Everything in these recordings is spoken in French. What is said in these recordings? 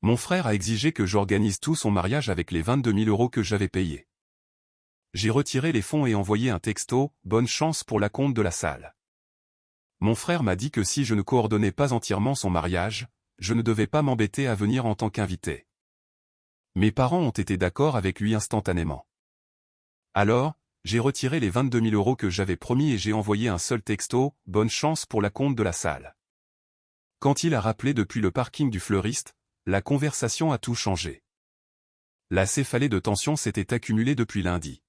Mon frère a exigé que j'organise tout son mariage avec les 22 000 € que j'avais payés. J'ai retiré les fonds et envoyé un texto, bonne chance pour l'acompte de la salle. Mon frère m'a dit que si je ne coordonnais pas entièrement son mariage, je ne devais pas m'embêter à venir en tant qu'invité. Mes parents ont été d'accord avec lui instantanément. Alors, j'ai retiré les 22 000 € que j'avais promis et j'ai envoyé un seul texto, bonne chance pour l'acompte de la salle. Quand il a rappelé depuis le parking du fleuriste, la conversation a tout changé. La céphalée de tension s'était accumulée depuis lundi.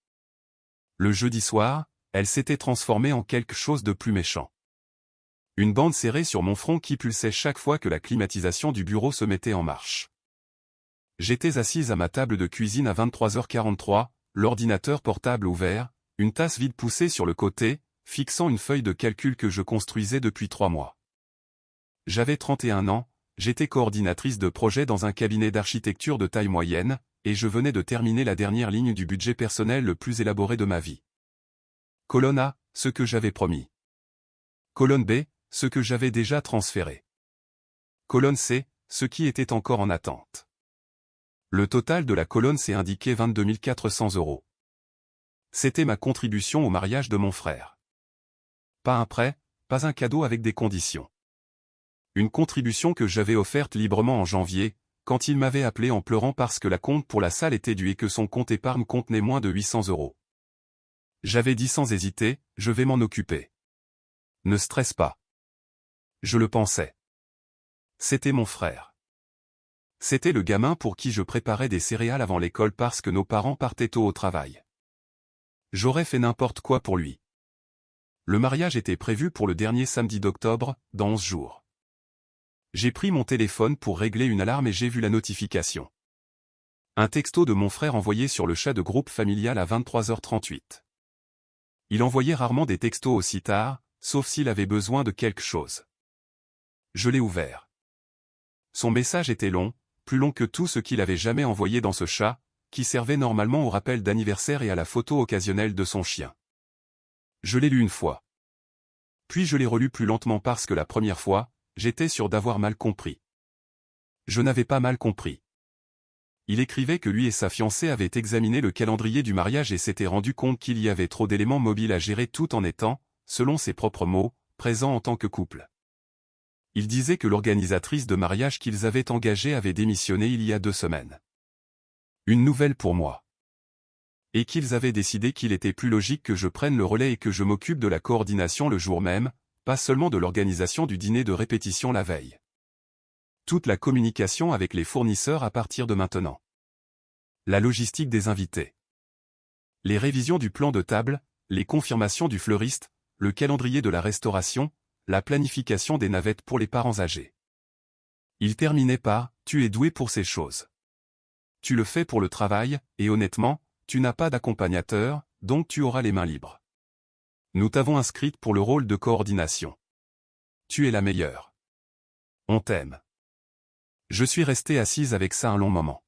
Le jeudi soir, elle s'était transformée en quelque chose de plus méchant. Une bande serrée sur mon front qui pulsait chaque fois que la climatisation du bureau se mettait en marche. J'étais assise à ma table de cuisine à 23h43, l'ordinateur portable ouvert, une tasse vide poussée sur le côté, fixant une feuille de calcul que je construisais depuis 3 mois. J'avais 31 ans, j'étais coordinatrice de projet dans un cabinet d'architecture de taille moyenne, et je venais de terminer la dernière ligne du budget personnel le plus élaboré de ma vie. Colonne A, ce que j'avais promis. Colonne B, ce que j'avais déjà transféré. Colonne C, ce qui était encore en attente. Le total de la colonne C indiquait 22 400 €. C'était ma contribution au mariage de mon frère. Pas un prêt, pas un cadeau avec des conditions. Une contribution que j'avais offerte librement en janvier, quand il m'avait appelé en pleurant parce que l'acompte pour la salle était dû et que son compte épargne contenait moins de 800 €. J'avais dit sans hésiter, je vais m'en occuper. Ne stresse pas. Je le pensais. C'était mon frère. C'était le gamin pour qui je préparais des céréales avant l'école parce que nos parents partaient tôt au travail. J'aurais fait n'importe quoi pour lui. Le mariage était prévu pour le dernier samedi d'octobre, dans 11 jours. J'ai pris mon téléphone pour régler une alarme et j'ai vu la notification. Un texto de mon frère envoyé sur le chat de groupe familial à 23h38. Il envoyait rarement des textos aussi tard, sauf s'il avait besoin de quelque chose. Je l'ai ouvert. Son message était long, plus long que tout ce qu'il avait jamais envoyé dans ce chat, qui servait normalement au rappel d'anniversaire et à la photo occasionnelle de son chien. Je l'ai lu une fois. Puis je l'ai relu plus lentement parce que la première fois, j'étais sûr d'avoir mal compris. Je n'avais pas mal compris. Il écrivait que lui et sa fiancée avaient examiné le calendrier du mariage et s'étaient rendu compte qu'il y avait trop d'éléments mobiles à gérer tout en étant, selon ses propres mots, présents en tant que couple. Il disait que l'organisatrice de mariage qu'ils avaient engagée avait démissionné il y a 2 semaines. Une nouvelle pour moi. Et qu'ils avaient décidé qu'il était plus logique que je prenne le relais et que je m'occupe de la coordination le jour même, pas seulement de l'organisation du dîner de répétition la veille. Toute la communication avec les fournisseurs à partir de maintenant. La logistique des invités. Les révisions du plan de table, les confirmations du fleuriste, le calendrier de la restauration, la planification des navettes pour les parents âgés. Il terminait par « Tu es doué pour ces choses. Tu le fais pour le travail, et honnêtement, tu n'as pas d'accompagnateur, donc tu auras les mains libres. Nous t'avons inscrite pour le rôle de coordination. Tu es la meilleure. On t'aime. » Je suis restée assise avec ça un long moment.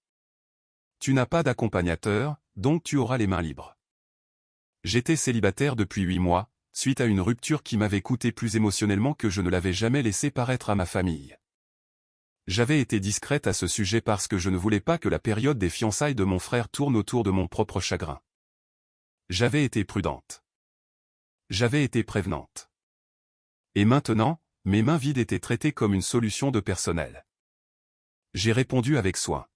Tu n'as pas d'accompagnateur, donc tu auras les mains libres. J'étais célibataire depuis 8 mois, suite à une rupture qui m'avait coûté plus émotionnellement que je ne l'avais jamais laissé paraître à ma famille. J'avais été discrète à ce sujet parce que je ne voulais pas que la période des fiançailles de mon frère tourne autour de mon propre chagrin. J'avais été prudente. J'avais été prévenante. Et maintenant, mes mains vides étaient traitées comme une solution de personnel. J'ai répondu avec soin.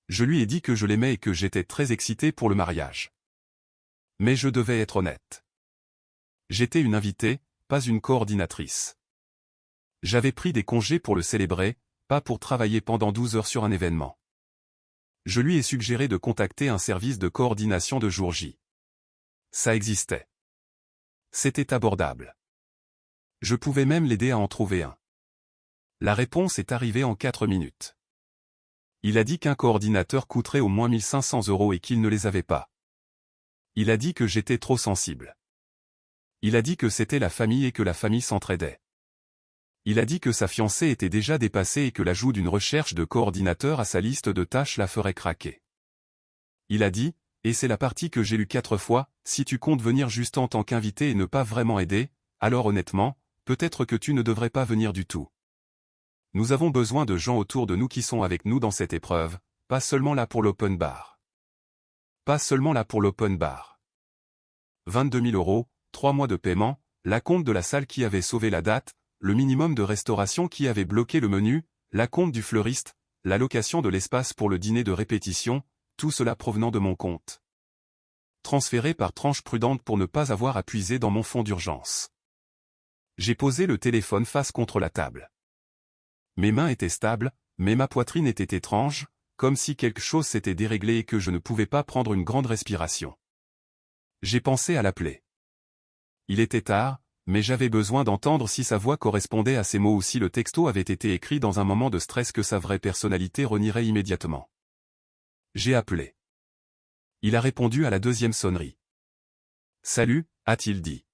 Je lui ai dit que je l'aimais et que j'étais très excitée pour le mariage. Mais je devais être honnête. J'étais une invitée, pas une coordinatrice. J'avais pris des congés pour le célébrer, pas pour travailler pendant 12 heures sur un événement. Je lui ai suggéré de contacter un service de coordination de jour J. Ça existait. C'était abordable. Je pouvais même l'aider à en trouver un. La réponse est arrivée en 4 minutes. Il a dit qu'un coordinateur coûterait au moins 1 500 € et qu'il ne les avait pas. Il a dit que j'étais trop sensible. Il a dit que c'était la famille et que la famille s'entraidait. Il a dit que sa fiancée était déjà dépassée et que l'ajout d'une recherche de coordinateur à sa liste de tâches la ferait craquer. Il a dit, et c'est la partie que j'ai lue 4 fois, si tu comptes venir juste en tant qu'invité et ne pas vraiment aider, alors honnêtement, peut-être que tu ne devrais pas venir du tout. Nous avons besoin de gens autour de nous qui sont avec nous dans cette épreuve, pas seulement là pour l'open bar. Pas seulement là pour l'open bar. 22 000 €, 3 mois de paiement, l'acompte de la salle qui avait sauvé la date, le minimum de restauration qui avait bloqué le menu, l'acompte du fleuriste, la location de l'espace pour le dîner de répétition, tout cela provenant de mon compte. Transféré par tranche prudente pour ne pas avoir à puiser dans mon fonds d'urgence. J'ai posé le téléphone face contre la table. Mes mains étaient stables, mais ma poitrine était étrange, comme si quelque chose s'était déréglé et que je ne pouvais pas prendre une grande respiration. J'ai pensé à l'appeler. Il était tard, mais j'avais besoin d'entendre si sa voix correspondait à ses mots ou si le texto avait été écrit dans un moment de stress que sa vraie personnalité renierait immédiatement. J'ai appelé. Il a répondu à la deuxième sonnerie. « Salut », a-t-il dit.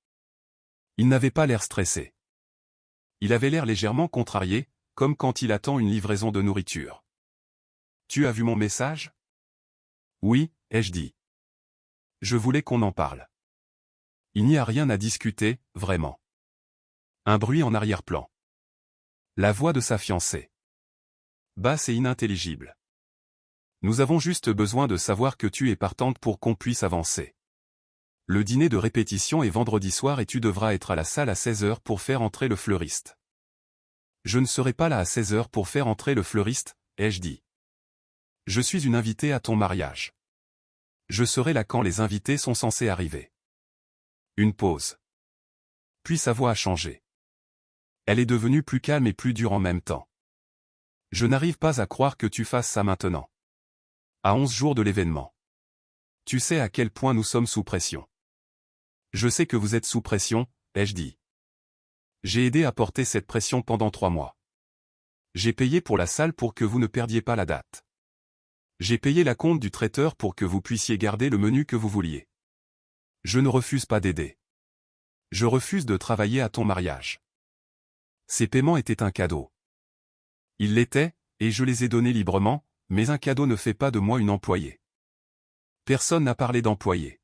Il n'avait pas l'air stressé. Il avait l'air légèrement contrarié, comme quand il attend une livraison de nourriture. « Tu as vu mon message ? » ?»« Oui », ai-je dit. « Je voulais qu'on en parle. » Il n'y a rien à discuter, vraiment. Un bruit en arrière-plan. La voix de sa fiancée. Basse et inintelligible. Nous avons juste besoin de savoir que tu es partante pour qu'on puisse avancer. Le dîner de répétition est vendredi soir et tu devras être à la salle à 16 h pour faire entrer le fleuriste. Je ne serai pas là à 16 h pour faire entrer le fleuriste, ai-je dit. Je suis une invitée à ton mariage. Je serai là quand les invités sont censés arriver. Une pause. Puis sa voix a changé. Elle est devenue plus calme et plus dure en même temps. Je n'arrive pas à croire que tu fasses ça maintenant. À 11 jours de l'événement. Tu sais à quel point nous sommes sous pression. Je sais que vous êtes sous pression, ai-je dit. J'ai aidé à porter cette pression pendant 3 mois. J'ai payé pour la salle pour que vous ne perdiez pas la date. J'ai payé l'acompte du traiteur pour que vous puissiez garder le menu que vous vouliez. Je ne refuse pas d'aider. Je refuse de travailler à ton mariage. Ces paiements étaient un cadeau. Ils l'étaient, et je les ai donnés librement, mais un cadeau ne fait pas de moi une employée. Personne n'a parlé d'employée.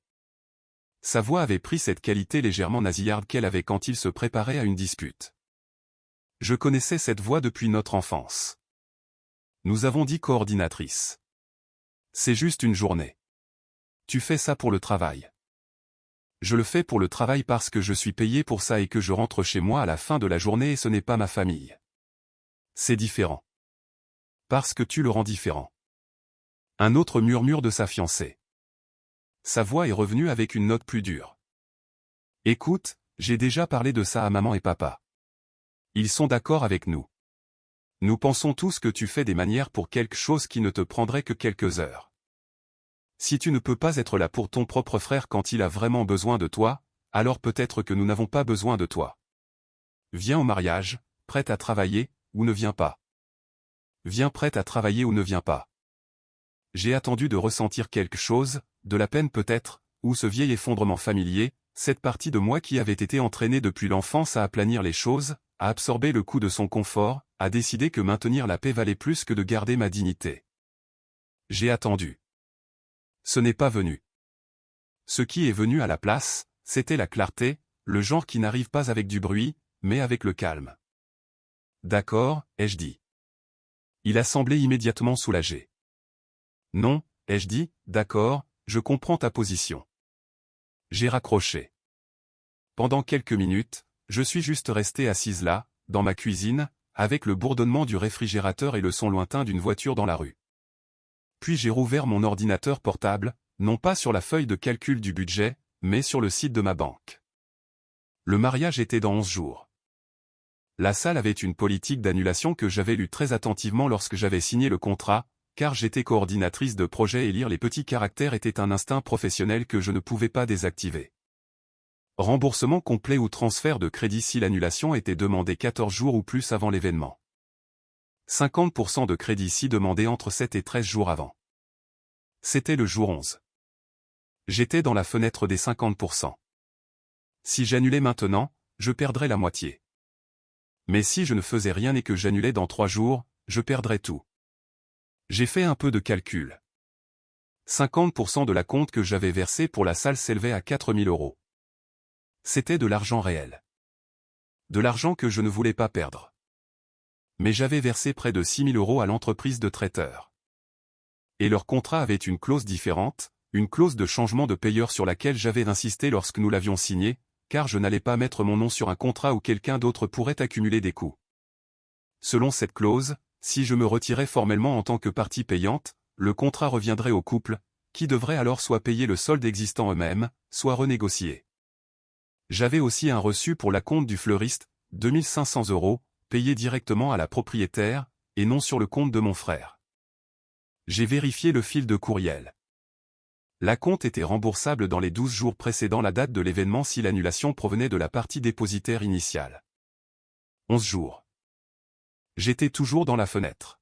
Sa voix avait pris cette qualité légèrement nasillarde qu'elle avait quand il se préparait à une dispute. Je connaissais cette voix depuis notre enfance. Nous avons dit coordinatrice. C'est juste une journée. Tu fais ça pour le travail. Je le fais pour le travail parce que je suis payé pour ça et que je rentre chez moi à la fin de la journée et ce n'est pas ma famille. C'est différent. Parce que tu le rends différent. Un autre murmure de sa fiancée. Sa voix est revenue avec une note plus dure. Écoute, j'ai déjà parlé de ça à maman et papa. Ils sont d'accord avec nous. Nous pensons tous que tu fais des manières pour quelque chose qui ne te prendrait que quelques heures. Si tu ne peux pas être là pour ton propre frère quand il a vraiment besoin de toi, alors peut-être que nous n'avons pas besoin de toi. Viens au mariage, prête à travailler, ou ne viens pas. Viens prête à travailler ou ne viens pas. J'ai attendu de ressentir quelque chose, de la peine peut-être, ou ce vieil effondrement familier, cette partie de moi qui avait été entraînée depuis l'enfance à aplanir les choses, à absorber le coup de son confort, à décider que maintenir la paix valait plus que de garder ma dignité. J'ai attendu. Ce n'est pas venu. Ce qui est venu à la place, c'était la clarté, le genre qui n'arrive pas avec du bruit, mais avec le calme. D'accord, ai-je dit. Il a semblé immédiatement soulagé. Non, ai-je dit, d'accord, je comprends ta position. J'ai raccroché. Pendant quelques minutes, je suis juste resté assise là, dans ma cuisine, avec le bourdonnement du réfrigérateur et le son lointain d'une voiture dans la rue. Puis j'ai rouvert mon ordinateur portable, non pas sur la feuille de calcul du budget, mais sur le site de ma banque. Le mariage était dans 11 jours. La salle avait une politique d'annulation que j'avais lue très attentivement lorsque j'avais signé le contrat, car j'étais coordinatrice de projet et lire les petits caractères était un instinct professionnel que je ne pouvais pas désactiver. Remboursement complet ou transfert de crédit si l'annulation était demandée 14 jours ou plus avant l'événement. 50% de crédit si demandé entre 7 et 13 jours avant. C'était le jour 11. J'étais dans la fenêtre des 50%. Si j'annulais maintenant, je perdrais la moitié. Mais si je ne faisais rien et que j'annulais dans 3 jours, je perdrais tout. J'ai fait un peu de calcul. 50% de la compte que j'avais versé pour la salle s'élevait à 4 000 €. C'était de l'argent réel. De l'argent que je ne voulais pas perdre. Mais j'avais versé près de 6 000 € à l'entreprise de traiteur. Et leur contrat avait une clause différente, une clause de changement de payeur sur laquelle j'avais insisté lorsque nous l'avions signé, car je n'allais pas mettre mon nom sur un contrat où quelqu'un d'autre pourrait accumuler des coûts. Selon cette clause, si je me retirais formellement en tant que partie payante, le contrat reviendrait au couple, qui devrait alors soit payer le solde existant eux-mêmes, soit renégocier. J'avais aussi un reçu pour l'acompte du fleuriste, 2 500 €, payé directement à la propriétaire, et non sur le compte de mon frère. J'ai vérifié le fil de courriel. L'acompte était remboursable dans les 12 jours précédant la date de l'événement si l'annulation provenait de la partie dépositaire initiale. 11 jours. J'étais toujours dans la fenêtre.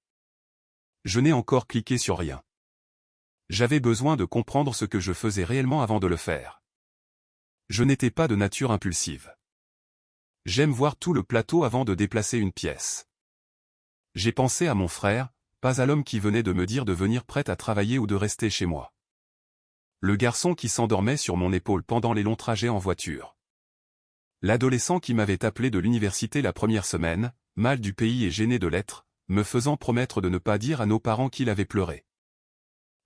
Je n'ai encore cliqué sur rien. J'avais besoin de comprendre ce que je faisais réellement avant de le faire. Je n'étais pas de nature impulsive. J'aime voir tout le plateau avant de déplacer une pièce. J'ai pensé à mon frère, pas à l'homme qui venait de me dire de venir prêt à travailler ou de rester chez moi. Le garçon qui s'endormait sur mon épaule pendant les longs trajets en voiture. L'adolescent qui m'avait appelé de l'université la première semaine, mal du pays et gêné de l'être, me faisant promettre de ne pas dire à nos parents qu'il avait pleuré.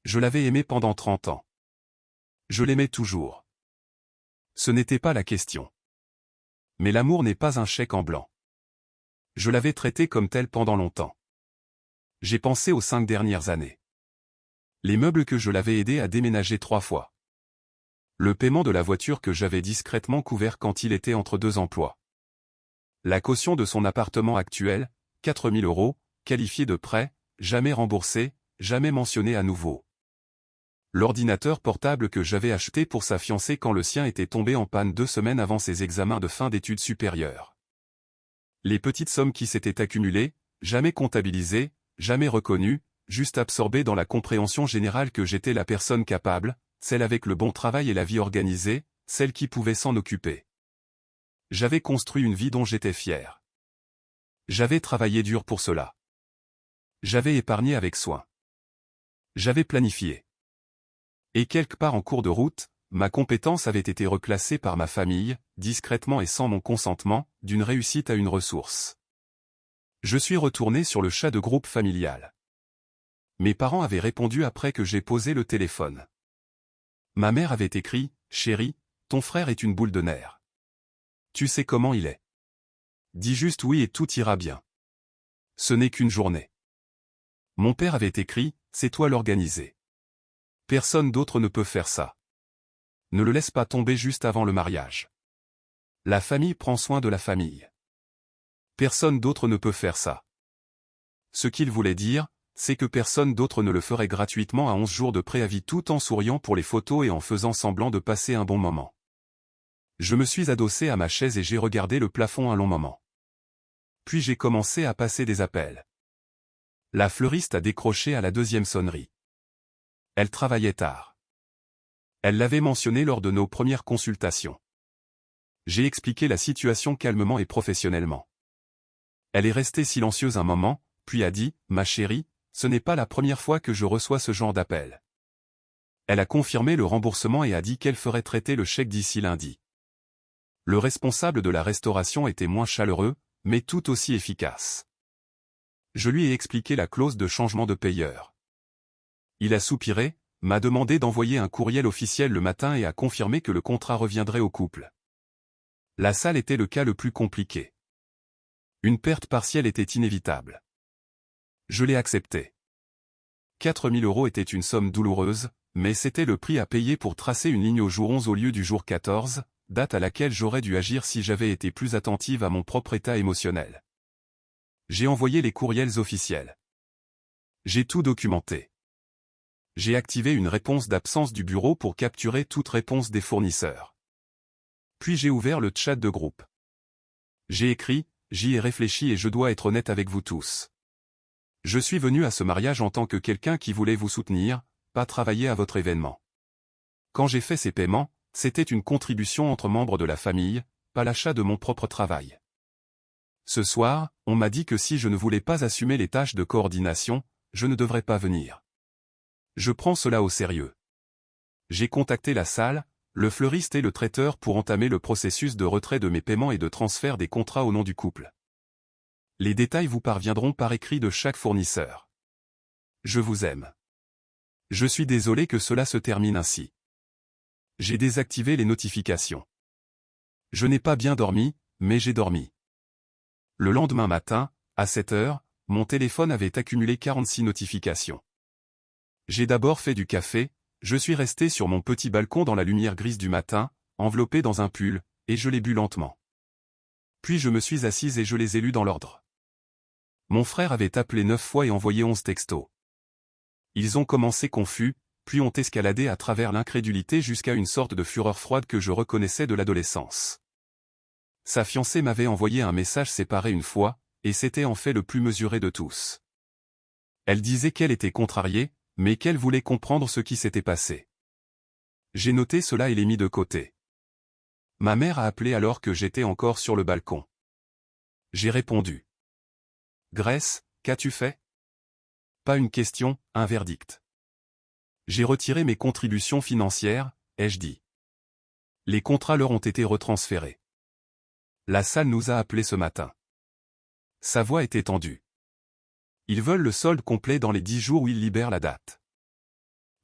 Je l'avais aimé pendant 30 ans. Je l'aimais toujours. Ce n'était pas la question. Mais l'amour n'est pas un chèque en blanc. Je l'avais traité comme tel pendant longtemps. J'ai pensé aux 5 dernières années. Les meubles que je l'avais aidé à déménager 3 fois. Le paiement de la voiture que j'avais discrètement couvert quand il était entre 2 emplois. La caution de son appartement actuel, 4 000 €, qualifié de prêt, jamais remboursé, jamais mentionné à nouveau. L'ordinateur portable que j'avais acheté pour sa fiancée quand le sien était tombé en panne 2 semaines avant ses examens de fin d'études supérieures. Les petites sommes qui s'étaient accumulées, jamais comptabilisées, jamais reconnues, juste absorbées dans la compréhension générale que j'étais la personne capable, celle avec le bon travail et la vie organisée, celle qui pouvait s'en occuper. J'avais construit une vie dont j'étais fier. J'avais travaillé dur pour cela. J'avais épargné avec soin. J'avais planifié. Et quelque part en cours de route, ma compétence avait été reclassée par ma famille, discrètement et sans mon consentement, d'une réussite à une ressource. Je suis retourné sur le chat de groupe familial. Mes parents avaient répondu après que j'ai posé le téléphone. Ma mère avait écrit « Chérie, ton frère est une boule de nerfs. Tu sais comment il est. Dis juste oui et tout ira bien. Ce n'est qu'une journée. » Mon père avait écrit « C'est toi l'organiser. Personne d'autre ne peut faire ça. Ne le laisse pas tomber juste avant le mariage. La famille prend soin de la famille. Personne d'autre ne peut faire ça. » Ce qu'il voulait dire, c'est que personne d'autre ne le ferait gratuitement à 11 jours de préavis tout en souriant pour les photos et en faisant semblant de passer un bon moment. Je me suis adossé à ma chaise et j'ai regardé le plafond un long moment. Puis j'ai commencé à passer des appels. La fleuriste a décroché à la 2e sonnerie. Elle travaillait tard. Elle l'avait mentionné lors de nos premières consultations. J'ai expliqué la situation calmement et professionnellement. Elle est restée silencieuse un moment, puis a dit « Ma chérie, ce n'est pas la première fois que je reçois ce genre d'appel. » Elle a confirmé le remboursement et a dit qu'elle ferait traiter le chèque d'ici lundi. Le responsable de la restauration était moins chaleureux, mais tout aussi efficace. Je lui ai expliqué la clause de changement de payeur. Il a soupiré, m'a demandé d'envoyer un courriel officiel le matin et a confirmé que le contrat reviendrait au couple. La salle était le cas le plus compliqué. Une perte partielle était inévitable. Je l'ai accepté. 4 000 € était une somme douloureuse, mais c'était le prix à payer pour tracer une ligne au jour 11 au lieu du jour 14, date à laquelle j'aurais dû agir si j'avais été plus attentive à mon propre état émotionnel. J'ai envoyé les courriels officiels. J'ai tout documenté. J'ai activé une réponse d'absence du bureau pour capturer toute réponse des fournisseurs. Puis j'ai ouvert le chat de groupe. J'ai écrit, j'y ai réfléchi et je dois être honnête avec vous tous. Je suis venu à ce mariage en tant que quelqu'un qui voulait vous soutenir, pas travailler à votre événement. Quand j'ai fait ces paiements, c'était une contribution entre membres de la famille, pas l'achat de mon propre travail. Ce soir, on m'a dit que si je ne voulais pas assumer les tâches de coordination, je ne devrais pas venir. Je prends cela au sérieux. J'ai contacté la salle, le fleuriste et le traiteur pour entamer le processus de retrait de mes paiements et de transfert des contrats au nom du couple. Les détails vous parviendront par écrit de chaque fournisseur. Je vous aime. Je suis désolé que cela se termine ainsi. J'ai désactivé les notifications. Je n'ai pas bien dormi, mais j'ai dormi. Le lendemain matin, à 7 heures, mon téléphone avait accumulé 46 notifications. J'ai d'abord fait du café, je suis resté sur mon petit balcon dans la lumière grise du matin, enveloppé dans un pull, et je l'ai bu lentement. Puis je me suis assise et je les ai lus dans l'ordre. Mon frère avait appelé 9 fois et envoyé 11 textos. Ils ont commencé confus, puis ont escaladé à travers l'incrédulité jusqu'à une sorte de fureur froide que je reconnaissais de l'adolescence. Sa fiancée m'avait envoyé un message séparé une fois, et c'était en fait le plus mesuré de tous. Elle disait qu'elle était contrariée, mais qu'elle voulait comprendre ce qui s'était passé. J'ai noté cela et l'ai mis de côté. Ma mère a appelé alors que j'étais encore sur le balcon. J'ai répondu. Grace, qu'as-tu fait? Pas une question, un verdict. J'ai retiré mes contributions financières, ai-je dit. Les contrats leur ont été retransférés. La salle nous a appelés ce matin. Sa voix était tendue. Ils veulent le solde complet dans les 10 jours où ils libèrent la date.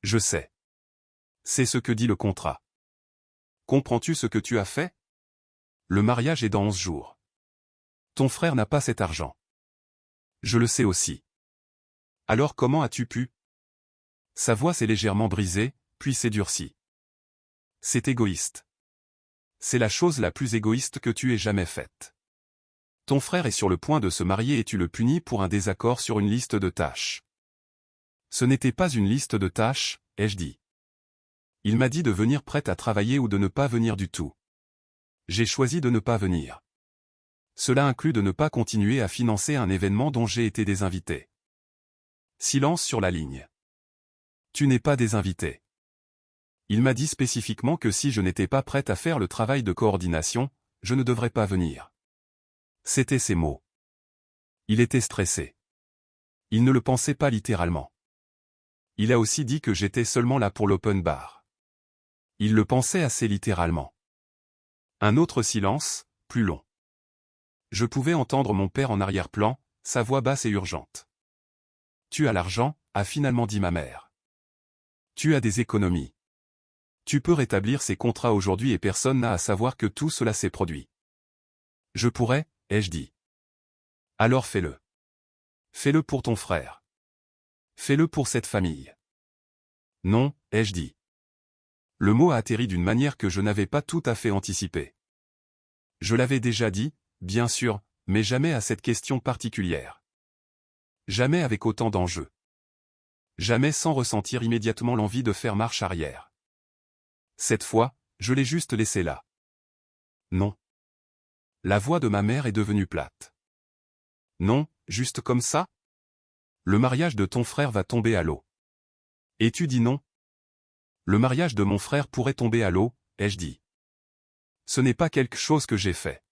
Je sais. C'est ce que dit le contrat. Comprends-tu ce que tu as fait? Le mariage est dans 11 jours. Ton frère n'a pas cet argent. Je le sais aussi. Alors comment as-tu pu? Sa voix s'est légèrement brisée, puis s'est durcie. C'est égoïste. C'est la chose la plus égoïste que tu aies jamais faite. Ton frère est sur le point de se marier et tu le punis pour un désaccord sur une liste de tâches. Ce n'était pas une liste de tâches, ai-je dit. Il m'a dit de venir prête à travailler ou de ne pas venir du tout. J'ai choisi de ne pas venir. Cela inclut de ne pas continuer à financer un événement dont j'ai été désinvité. Silence sur la ligne. Tu n'es pas désinvité. Il m'a dit spécifiquement que si je n'étais pas prête à faire le travail de coordination, je ne devrais pas venir. C'étaient ses mots. Il était stressé. Il ne le pensait pas littéralement. Il a aussi dit que j'étais seulement là pour l'open bar. Il le pensait assez littéralement. Un autre silence, plus long. Je pouvais entendre mon père en arrière-plan, sa voix basse et urgente. Tu as l'argent, a finalement dit ma mère. Tu as des économies. Tu peux rétablir ces contrats aujourd'hui et personne n'a à savoir que tout cela s'est produit. Je pourrais, ai-je dit. Alors fais-le. Fais-le pour ton frère. Fais-le pour cette famille. Non, ai-je dit. Le mot a atterri d'une manière que je n'avais pas tout à fait anticipée. Je l'avais déjà dit, bien sûr, mais jamais à cette question particulière. Jamais avec autant d'enjeux. Jamais sans ressentir immédiatement l'envie de faire marche arrière. Cette fois, je l'ai juste laissé là. Non. La voix de ma mère est devenue plate. Non, juste comme ça? Le mariage de ton frère va tomber à l'eau. Et tu dis non? Le mariage de mon frère pourrait tomber à l'eau, ai-je dit. Ce n'est pas quelque chose que j'ai fait.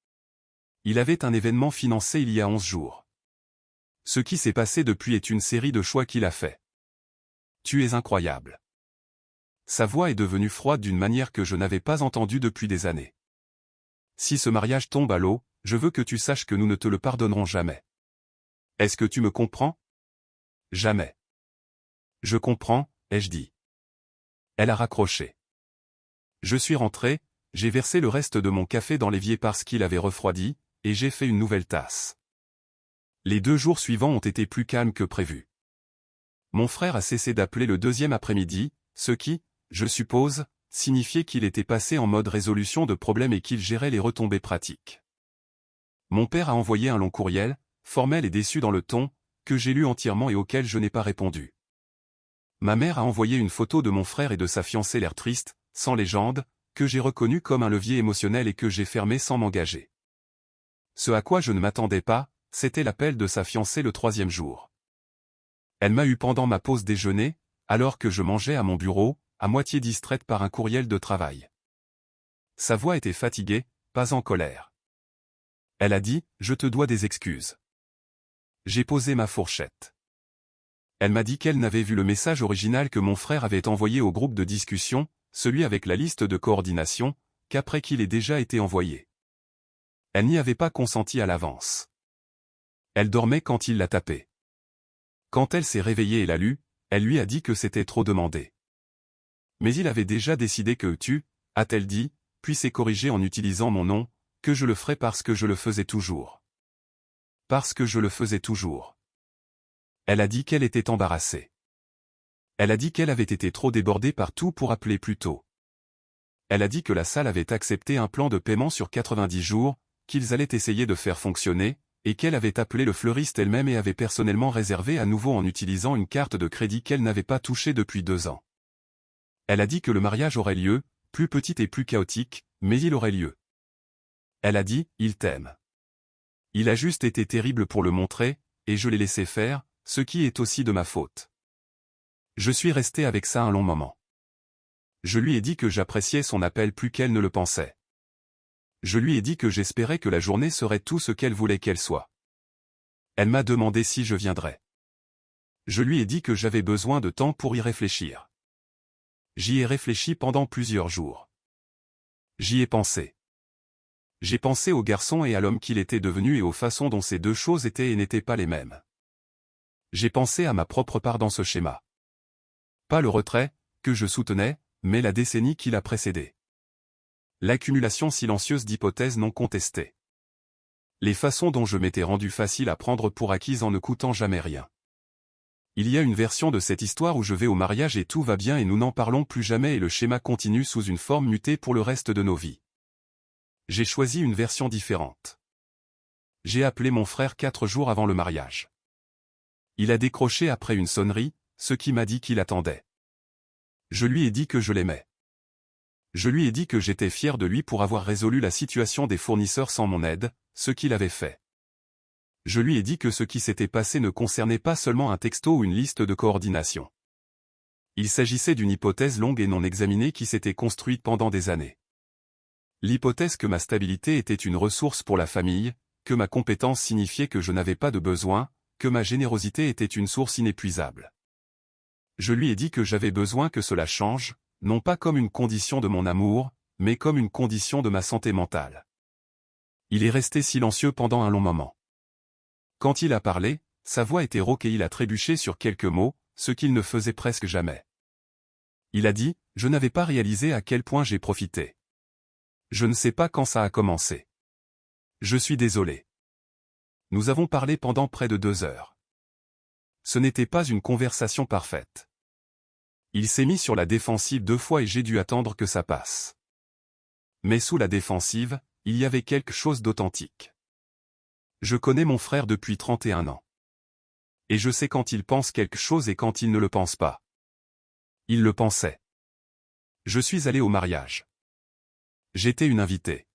Il avait un événement financé il y a 11 jours. Ce qui s'est passé depuis est une série de choix qu'il a fait. Tu es incroyable. Sa voix est devenue froide d'une manière que je n'avais pas entendue depuis des années. Si ce mariage tombe à l'eau, je veux que tu saches que nous ne te le pardonnerons jamais. Est-ce que tu me comprends? Jamais. Je comprends, ai-je dit. Elle a raccroché. Je suis rentré, j'ai versé le reste de mon café dans l'évier parce qu'il avait refroidi, et j'ai fait une nouvelle tasse. Les 2 jours suivants ont été plus calmes que prévu. Mon frère a cessé d'appeler le deuxième après-midi, ce qui, je suppose, signifiait qu'il était passé en mode résolution de problèmes et qu'il gérait les retombées pratiques. Mon père a envoyé un long courriel, formel et déçu dans le ton, que j'ai lu entièrement et auquel je n'ai pas répondu. Ma mère a envoyé une photo de mon frère et de sa fiancée l'air triste, sans légende, que j'ai reconnu comme un levier émotionnel et que j'ai fermé sans m'engager. Ce à quoi je ne m'attendais pas, c'était l'appel de sa fiancée le 3e jour. Elle m'a eu pendant ma pause déjeuner, alors que je mangeais à mon bureau, à moitié distraite par un courriel de travail. Sa voix était fatiguée, pas en colère. Elle a dit, « Je te dois des excuses. » J'ai posé ma fourchette. Elle m'a dit qu'elle n'avait vu le message original que mon frère avait envoyé au groupe de discussion, celui avec la liste de coordination, qu'après qu'il ait déjà été envoyé. Elle n'y avait pas consenti à l'avance. Elle dormait quand il l'a tapée. Quand elle s'est réveillée et l'a lu, elle lui a dit que c'était trop demandé. Mais il avait déjà décidé que tu, a-t-elle dit, puis s'est corrigé en utilisant mon nom, que je le ferais parce que je le faisais toujours. Parce que je le faisais toujours. Elle a dit qu'elle était embarrassée. Elle a dit qu'elle avait été trop débordée par tout pour appeler plus tôt. Elle a dit que la salle avait accepté un plan de paiement sur 90 jours, qu'ils allaient essayer de faire fonctionner, et qu'elle avait appelé le fleuriste elle-même et avait personnellement réservé à nouveau en utilisant une carte de crédit qu'elle n'avait pas touchée depuis 2 ans. Elle a dit que le mariage aurait lieu, plus petit et plus chaotique, mais il aurait lieu. Elle a dit, il t'aime. Il a juste été terrible pour le montrer, et je l'ai laissé faire, ce qui est aussi de ma faute. Je suis resté avec ça un long moment. Je lui ai dit que j'appréciais son appel plus qu'elle ne le pensait. Je lui ai dit que j'espérais que la journée serait tout ce qu'elle voulait qu'elle soit. Elle m'a demandé si je viendrais. Je lui ai dit que j'avais besoin de temps pour y réfléchir. J'y ai réfléchi pendant plusieurs jours. J'y ai pensé. J'ai pensé au garçon et à l'homme qu'il était devenu et aux façons dont ces deux choses étaient et n'étaient pas les mêmes. J'ai pensé à ma propre part dans ce schéma. Pas le retrait, que je soutenais, mais la décennie qui l'a précédé. L'accumulation silencieuse d'hypothèses non contestées. Les façons dont je m'étais rendu facile à prendre pour acquises en ne coûtant jamais rien. Il y a une version de cette histoire où je vais au mariage et tout va bien et nous n'en parlons plus jamais et le schéma continue sous une forme mutée pour le reste de nos vies. J'ai choisi une version différente. J'ai appelé mon frère 4 jours avant le mariage. Il a décroché après une sonnerie, ce qui m'a dit qu'il attendait. Je lui ai dit que je l'aimais. Je lui ai dit que j'étais fier de lui pour avoir résolu la situation des fournisseurs sans mon aide, ce qu'il avait fait. Je lui ai dit que ce qui s'était passé ne concernait pas seulement un texto ou une liste de coordination. Il s'agissait d'une hypothèse longue et non examinée qui s'était construite pendant des années. L'hypothèse que ma stabilité était une ressource pour la famille, que ma compétence signifiait que je n'avais pas de besoin, que ma générosité était une source inépuisable. Je lui ai dit que j'avais besoin que cela change, non pas comme une condition de mon amour, mais comme une condition de ma santé mentale. Il est resté silencieux pendant un long moment. Quand il a parlé, sa voix était rauque et il a trébuché sur quelques mots, ce qu'il ne faisait presque jamais. Il a dit, « Je n'avais pas réalisé à quel point j'ai profité. Je ne sais pas quand ça a commencé. Je suis désolé. » Nous avons parlé pendant près de 2 heures. Ce n'était pas une conversation parfaite. Il s'est mis sur la défensive 2 fois et j'ai dû attendre que ça passe. Mais sous la défensive, il y avait quelque chose d'authentique. Je connais mon frère depuis 31 ans. Et je sais quand il pense quelque chose et quand il ne le pense pas. Il le pensait. Je suis allé au mariage. J'étais une invitée.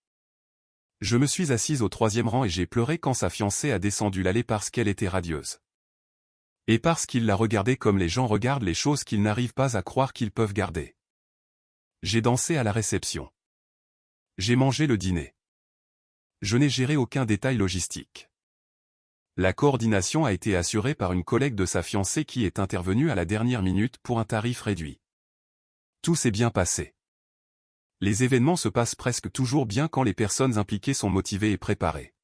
Je me suis assise au 3e rang et j'ai pleuré quand sa fiancée a descendu l'allée parce qu'elle était radieuse. Et parce qu'il la regardait comme les gens regardent les choses qu'ils n'arrivent pas à croire qu'ils peuvent garder. J'ai dansé à la réception. J'ai mangé le dîner. Je n'ai géré aucun détail logistique. La coordination a été assurée par une collègue de sa fiancée qui est intervenue à la dernière minute pour un tarif réduit. Tout s'est bien passé. Les événements se passent presque toujours bien quand les personnes impliquées sont motivées et préparées.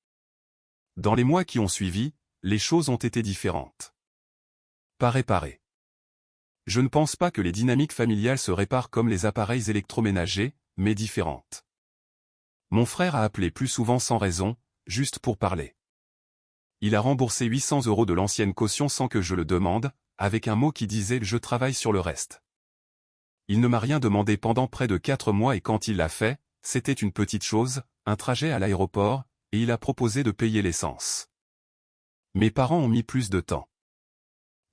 Dans les mois qui ont suivi, les choses ont été différentes. Pas réparées. Je ne pense pas que les dynamiques familiales se réparent comme les appareils électroménagers, mais différentes. Mon frère a appelé plus souvent sans raison, juste pour parler. Il a remboursé 800 € de l'ancienne caution sans que je le demande, avec un mot qui disait « je travaille sur le reste ». Il ne m'a rien demandé pendant près de 4 mois et quand il l'a fait, c'était une petite chose, un trajet à l'aéroport, et il a proposé de payer l'essence. Mes parents ont mis plus de temps.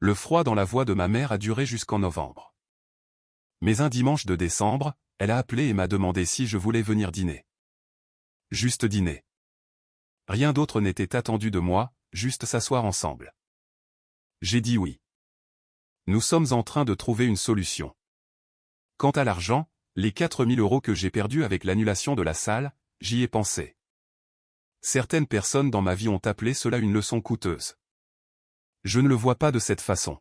Le froid dans la voix de ma mère a duré jusqu'en novembre. Mais un dimanche de décembre, elle a appelé et m'a demandé si je voulais venir dîner. Juste dîner. Rien d'autre n'était attendu de moi, juste s'asseoir ensemble. J'ai dit oui. Nous sommes en train de trouver une solution. Quant à l'argent, les 4 000 € que j'ai perdus avec l'annulation de la salle, j'y ai pensé. Certaines personnes dans ma vie ont appelé cela une leçon coûteuse. Je ne le vois pas de cette façon.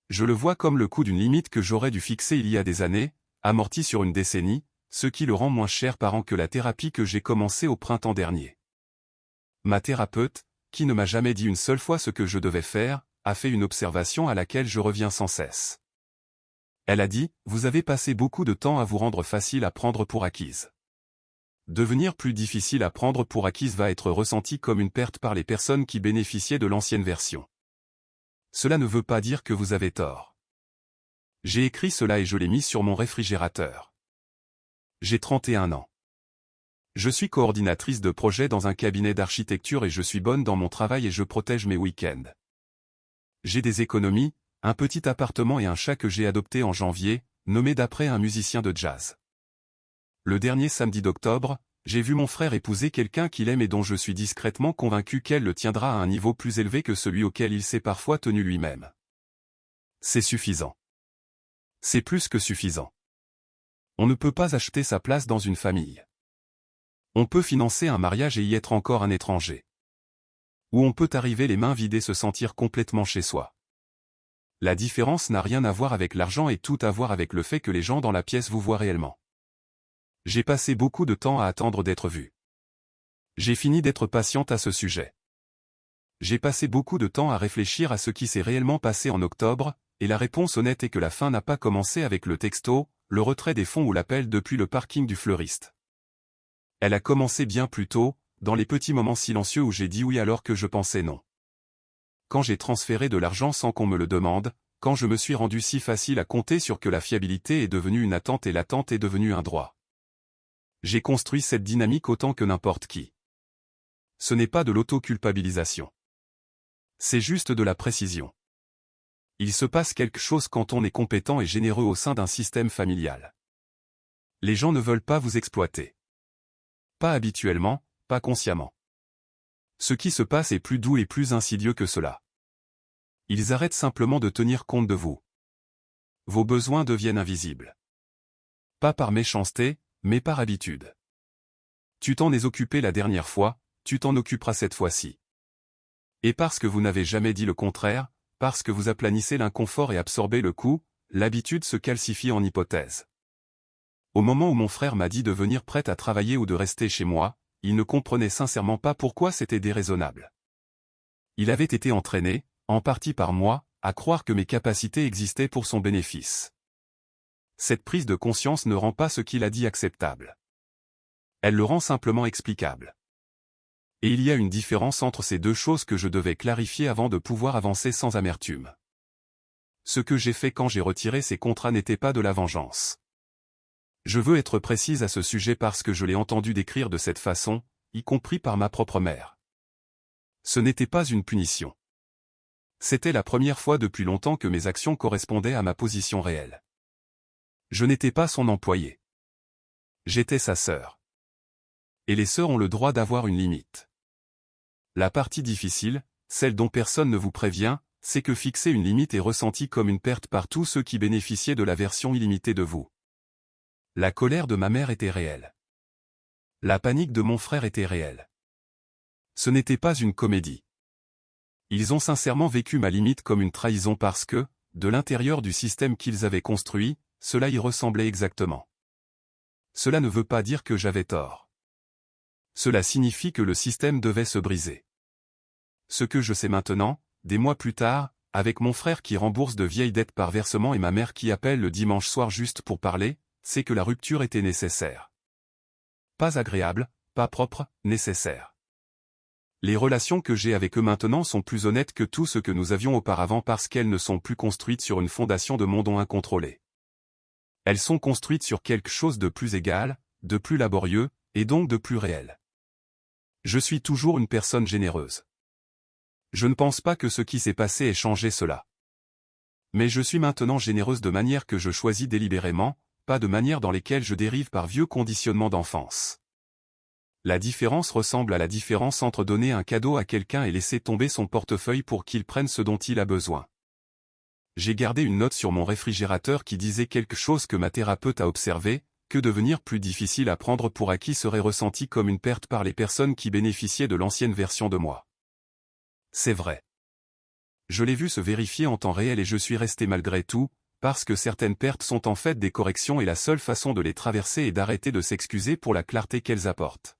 Je le vois comme le coût d'une limite que j'aurais dû fixer il y a des années, amortie sur une décennie, ce qui le rend moins cher par an que la thérapie que j'ai commencée au printemps dernier. Ma thérapeute, qui ne m'a jamais dit une seule fois ce que je devais faire, a fait une observation à laquelle je reviens sans cesse. Elle a dit, vous avez passé beaucoup de temps à vous rendre facile à prendre pour acquise. Devenir plus difficile à prendre pour acquise va être ressenti comme une perte par les personnes qui bénéficiaient de l'ancienne version. Cela ne veut pas dire que vous avez tort. J'ai écrit cela et je l'ai mis sur mon réfrigérateur. J'ai 31 ans. Je suis coordinatrice de projet dans un cabinet d'architecture et je suis bonne dans mon travail et je protège mes week-ends. J'ai des économies, un petit appartement et un chat que j'ai adopté en janvier, nommé d'après un musicien de jazz. Le dernier samedi d'octobre, j'ai vu mon frère épouser quelqu'un qu'il aime et dont je suis discrètement convaincu qu'elle le tiendra à un niveau plus élevé que celui auquel il s'est parfois tenu lui-même. C'est suffisant. C'est plus que suffisant. On ne peut pas acheter sa place dans une famille. On peut financer un mariage et y être encore un étranger. Ou on peut arriver les mains vides et se sentir complètement chez soi. La différence n'a rien à voir avec l'argent et tout à voir avec le fait que les gens dans la pièce vous voient réellement. J'ai passé beaucoup de temps à attendre d'être vu. J'ai fini d'être patiente à ce sujet. J'ai passé beaucoup de temps à réfléchir à ce qui s'est réellement passé en octobre, et la réponse honnête est que la fin n'a pas commencé avec le texto, le retrait des fonds ou l'appel depuis le parking du fleuriste. Elle a commencé bien plus tôt, dans les petits moments silencieux où j'ai dit oui alors que je pensais non. Quand j'ai transféré de l'argent sans qu'on me le demande, quand je me suis rendu si facile à compter sur que la fiabilité est devenue une attente et l'attente est devenue un droit. J'ai construit cette dynamique autant que n'importe qui. Ce n'est pas de l'auto-culpabilisation. C'est juste de la précision. Il se passe quelque chose quand on est compétent et généreux au sein d'un système familial. Les gens ne veulent pas vous exploiter. Pas habituellement, pas consciemment. Ce qui se passe est plus doux et plus insidieux que cela. Ils arrêtent simplement de tenir compte de vous. Vos besoins deviennent invisibles. Pas par méchanceté, mais par habitude. Tu t'en es occupé la dernière fois, tu t'en occuperas cette fois-ci. Et parce que vous n'avez jamais dit le contraire, parce que vous aplanissez l'inconfort et absorbez le coût, l'habitude se calcifie en hypothèse. Au moment où mon frère m'a dit de venir prête à travailler ou de rester chez moi, il ne comprenait sincèrement pas pourquoi c'était déraisonnable. Il avait été entraîné, en partie par moi, à croire que mes capacités existaient pour son bénéfice. Cette prise de conscience ne rend pas ce qu'il a dit acceptable. Elle le rend simplement explicable. Et il y a une différence entre ces deux choses que je devais clarifier avant de pouvoir avancer sans amertume. Ce que j'ai fait quand j'ai retiré ces contrats n'était pas de la vengeance. Je veux être précise à ce sujet parce que je l'ai entendu décrire de cette façon, y compris par ma propre mère. Ce n'était pas une punition. C'était la première fois depuis longtemps que mes actions correspondaient à ma position réelle. Je n'étais pas son employé. J'étais sa sœur. Et les sœurs ont le droit d'avoir une limite. La partie difficile, celle dont personne ne vous prévient, c'est que fixer une limite est ressenti comme une perte par tous ceux qui bénéficiaient de la version illimitée de vous. La colère de ma mère était réelle. La panique de mon frère était réelle. Ce n'était pas une comédie. Ils ont sincèrement vécu ma limite comme une trahison parce que, de l'intérieur du système qu'ils avaient construit, cela y ressemblait exactement. Cela ne veut pas dire que j'avais tort. Cela signifie que le système devait se briser. Ce que je sais maintenant, des mois plus tard, avec mon frère qui rembourse de vieilles dettes par versement et ma mère qui appelle le dimanche soir juste pour parler, c'est que la rupture était nécessaire. Pas agréable, pas propre, nécessaire. Les relations que j'ai avec eux maintenant sont plus honnêtes que tout ce que nous avions auparavant parce qu'elles ne sont plus construites sur une fondation de mondons incontrôlés. Elles sont construites sur quelque chose de plus égal, de plus laborieux, et donc de plus réel. Je suis toujours une personne généreuse. Je ne pense pas que ce qui s'est passé ait changé cela. Mais je suis maintenant généreuse de manière que je choisis délibérément, pas de manière dans lesquelles je dérive par vieux conditionnements d'enfance. La différence ressemble à la différence entre donner un cadeau à quelqu'un et laisser tomber son portefeuille pour qu'il prenne ce dont il a besoin. J'ai gardé une note sur mon réfrigérateur qui disait quelque chose que ma thérapeute a observé, que devenir plus difficile à prendre pour acquis serait ressenti comme une perte par les personnes qui bénéficiaient de l'ancienne version de moi. C'est vrai. Je l'ai vu se vérifier en temps réel et je suis resté malgré tout, parce que certaines pertes sont en fait des corrections et la seule façon de les traverser est d'arrêter de s'excuser pour la clarté qu'elles apportent.